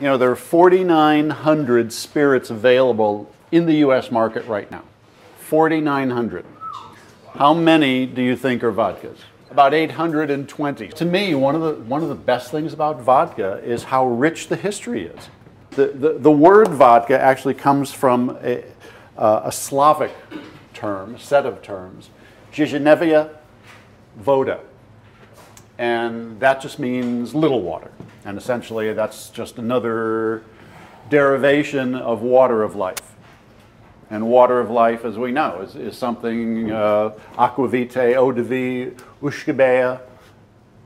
You know, there are 4,900 spirits available in the U.S. market right now. 4,900. How many do you think are vodkas? About 820. To me, one of the best things about vodka is how rich the history is. The word vodka actually comes from a Slavic term, set of terms, Zhizhnevia voda. And that just means little water. And essentially, that's just another derivation of water of life. And water of life, as we know, is something aquavitae, eau de vie, ushkebea.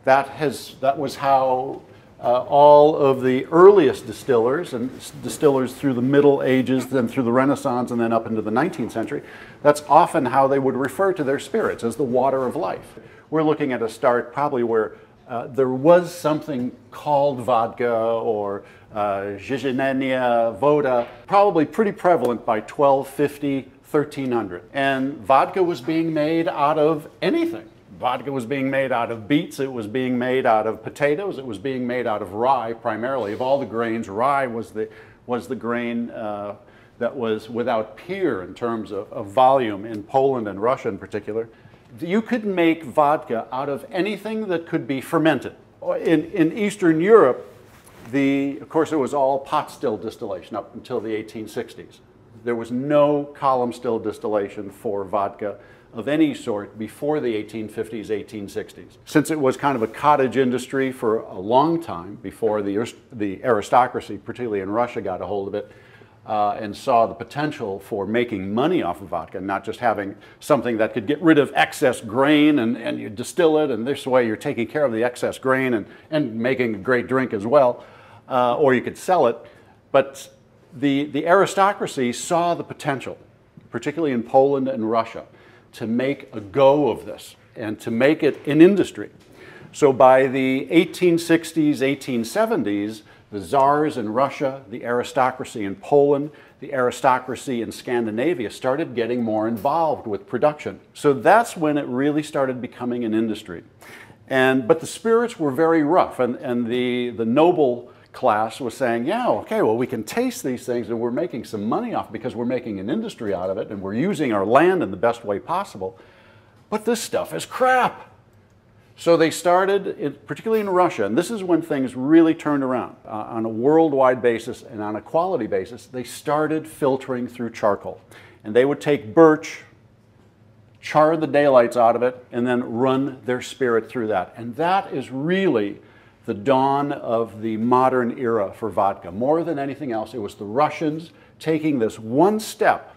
That was how all of the earliest distillers, and distillers through the Middle Ages, then through the Renaissance, and then up into the 19th century, that's often how they would refer to their spirits, as the water of life. We're looking at a start probably where there was something called vodka or Zhizhnevia voda, probably pretty prevalent by 1250, 1300. And vodka was being made out of anything. Vodka was being made out of beets, it was being made out of potatoes, it was being made out of rye primarily. Of all the grains, rye was the grain that was without peer in terms of volume in Poland and Russia in particular. You could make vodka out of anything that could be fermented. In Eastern Europe, of course, it was all pot still distillation up until the 1860s. There was no column still distillation for vodka of any sort before the 1850s, 1860s. Since it was kind of a cottage industry for a long time before the aristocracy, particularly in Russia, got a hold of it, and saw the potential for making money off of vodka, not just having something that could get rid of excess grain and you distill it, and this way you're taking care of the excess grain and making a great drink as well, or you could sell it. But the aristocracy saw the potential, particularly in Poland and Russia, to make a go of this and to make it an industry. So by the 1860s, 1870s, the czars in Russia, the aristocracy in Poland, the aristocracy in Scandinavia started getting more involved with production. So that's when it really started becoming an industry. But the spirits were very rough, and the noble class was saying, yeah, okay, well, we can taste these things and we're making some money off because we're making an industry out of it and we're using our land in the best way possible. But this stuff is crap. So they started, particularly in Russia, and this is when things really turned around on a worldwide basis and on a quality basis, they started filtering through charcoal. And they would take birch, char the daylights out of it, and then run their spirit through that. And that is really the dawn of the modern era for vodka. More than anything else, it was the Russians taking this one step.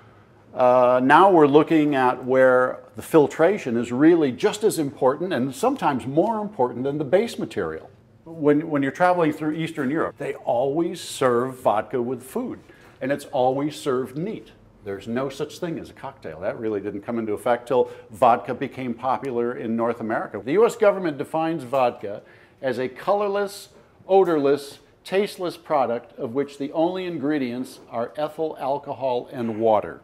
Now we're looking at where the filtration is really just as important and sometimes more important than the base material. When you're traveling through Eastern Europe, they always serve vodka with food, and it's always served neat. There's no such thing as a cocktail. That really didn't come into effect till vodka became popular in North America. The US government defines vodka as a colorless, odorless, tasteless product of which the only ingredients are ethyl alcohol and water.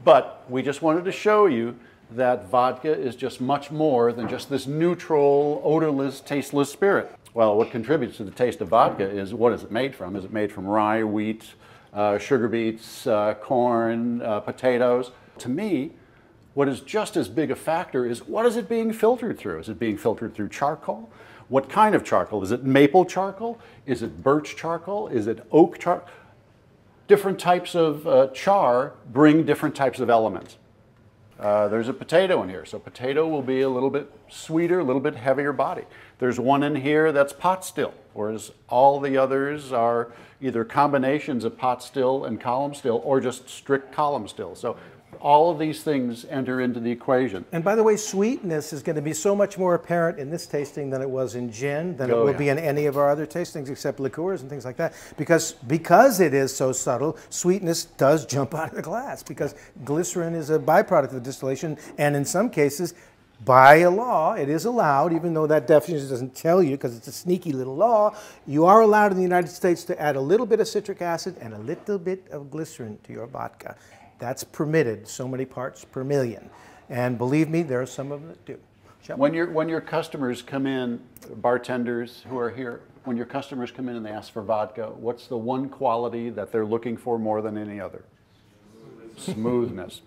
But we just wanted to show you that vodka is just much more than just this neutral, odorless, tasteless spirit. Well, what contributes to the taste of vodka is, what is it made from? Is it made from rye, wheat, sugar beets, corn, potatoes? To me, what is just as big a factor is, what is it being filtered through? Is it being filtered through charcoal? What kind of charcoal? Is it maple charcoal? Is it birch charcoal? Is it oak charcoal? Different types of char bring different types of elements. There's a potato in here, so potato will be a little bit sweeter, a little bit heavier body. There's one in here that's pot still, whereas all the others are either combinations of pot still and column still, or just strict column still. So all of these things enter into the equation. And by the way, sweetness is going to be so much more apparent in this tasting than it was in gin, than it will be in any of our other tastings except liqueurs and things like that. Because it is so subtle, sweetness does jump out of the glass, because glycerin is a byproduct of distillation, and in some cases, by a law, it is allowed, even though that definition doesn't tell you, because it's a sneaky little law, you are allowed in the United States to add a little bit of citric acid and a little bit of glycerin to your vodka. That's permitted, so many parts per million. And believe me, there are some of them that do. When your customers come in, bartenders who are here, when your customers come in and they ask for vodka, what's the one quality that they're looking for more than any other? Smoothness.